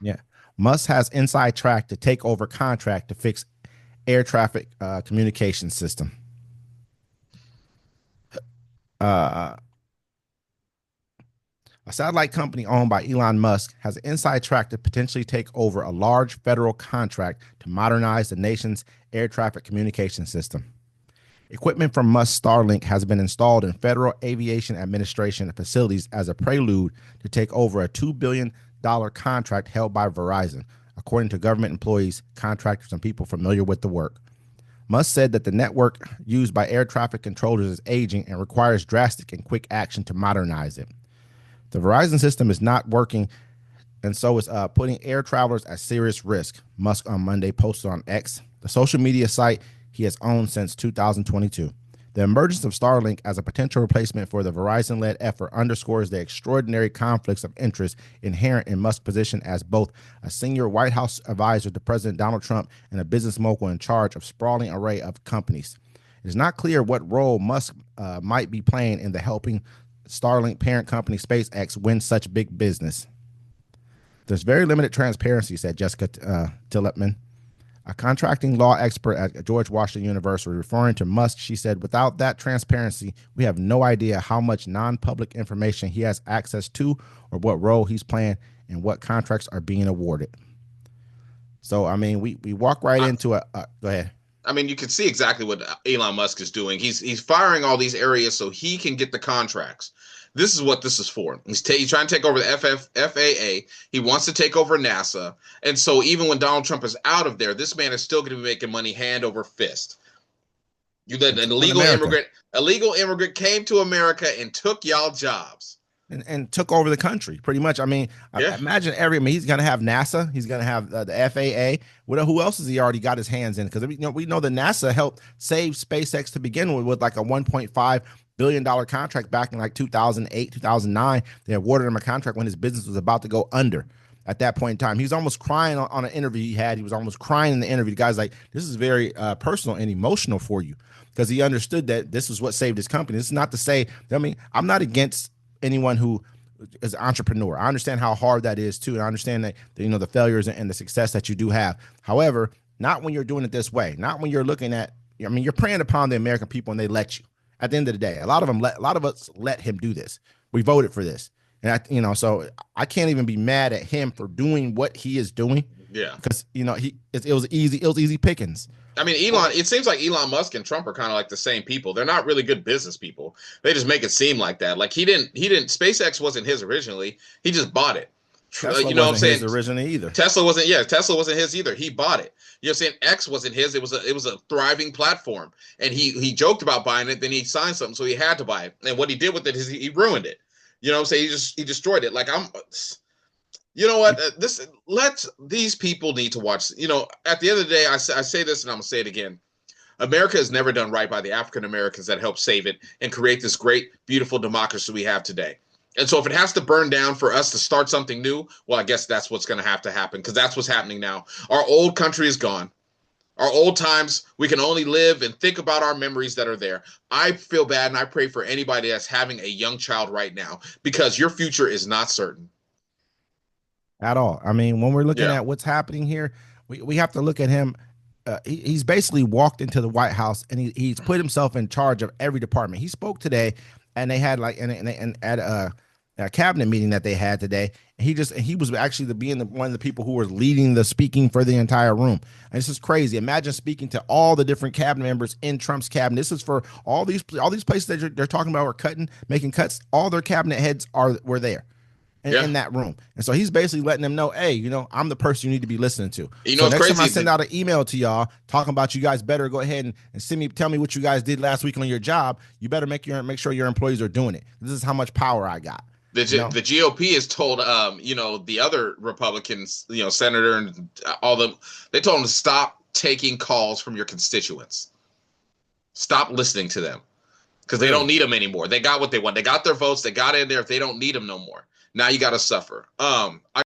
Yeah. Musk has inside track to take over contract to fix air traffic communication system. Uh, a satellite company owned by Elon Musk has an inside track to potentially take over a large federal contract to modernize the nation's air traffic communication system. Equipment from Musk's Starlink has been installed in Federal Aviation Administration facilities as a prelude to take over a $2 billion contract held by Verizon, according to government employees, contractors, and people familiar with the work. Musk said that the network used by air traffic controllers is aging and requires drastic and quick action to modernize it. The Verizon system is not working, and so is putting air travelers at serious risk, Musk on Monday posted on X, the social media site he has owned since 2022. The emergence of Starlink as a potential replacement for the Verizon-led effort underscores the extraordinary conflicts of interest inherent in Musk's position as both a senior White House advisor to President Donald Trump and a business mogul in charge of a sprawling array of companies. It is not clear what role Musk might be playing in the helping Starlink parent company SpaceX win such big business. There's very limited transparency, said Jessica Tillotman, a contracting law expert at George Washington University. Referring to Musk, she said, without that transparency, we have no idea how much non-public information he has access to or what role he's playing and what contracts are being awarded. So, I mean, we walk right into a go ahead. I mean, you can see exactly what Elon Musk is doing. He's firing all these areas so he can get the contracts. This is what this is for. He's trying to take over the FAA. He wants to take over NASA. And so even when Donald Trump is out of there, this man is still going to be making money hand over fist. You let an illegal immigrant came to America and took y'all jobs. And took over the country pretty much. I mean, Yeah. imagine he's going to have NASA. He's going to have the FAA. Who else has he already got his hands in? Because we know that NASA helped save SpaceX to begin with like a $1.5 billion contract back in like 2008, 2009. They awarded him a contract when his business was about to go under. At that point in time, he was almost crying on an interview he had. He was almost crying in the interview. The guy's like, this is very personal and emotional for you, because he understood that this is what saved his company. This is not to say, I mean, I'm not against anyone who is an entrepreneur. I understand how hard that is too. And I understand that the failures and the success that you do have. However, not when you're doing it this way. Not when you're looking at, I mean, you're preying upon the American people and they let you. At the end of the day, a lot of us let him do this. We voted for this. And so I can't even be mad at him for doing what he is doing. Yeah. Because it was easy pickings. I mean, it seems like Elon Musk and Trump are kind of like the same people. They're not really good business people. They just make it seem like that. Like SpaceX wasn't his originally. He just bought it. Tesla wasn't what I'm saying? His originally either. Tesla wasn't his either. He bought it. You know what I'm saying? X wasn't his. It was a thriving platform. And he joked about buying it, then he signed something, so he had to buy it. And what he did with it is he ruined it. You know what I'm saying? He destroyed it. Like you know what? These people need to watch. At the end of the day, I say this and I'm going to say it again. America has never done right by the African Americans that helped save it and create this great, beautiful democracy we have today. And so if it has to burn down for us to start something new, well, I guess that's what's going to have to happen, because that's what's happening now. Our old country is gone. Our old times, we can only live and think about our memories that are there. I feel bad, and I pray for anybody that's having a young child right now, because your future is not certain. At all. I mean, when we're looking at what's happening here, we have to look at him. He's basically walked into the White House and he's put himself in charge of every department. He spoke today, and they had at a cabinet meeting that they had today. And he was actually one of the people who was leading the speaking for the entire room. And this is crazy. Imagine speaking to all the different cabinet members in Trump's cabinet. This is for all these places that they're talking about are making cuts. All their cabinet heads were there. In that room. And so he's basically letting them know, hey, I'm the person you need to be listening to. So next time I send out an email to y'all talking about you guys better go ahead and tell me what you guys did last week on your job, you better make sure your employees are doing it. This is how much power I got. The GOP has told, the other Republicans, senator and all them, they told them to stop taking calls from your constituents. Stop listening to them, because they don't need them anymore. They got what they want. They got their votes. They got in there. If they don't need them no more. Now you got to suffer.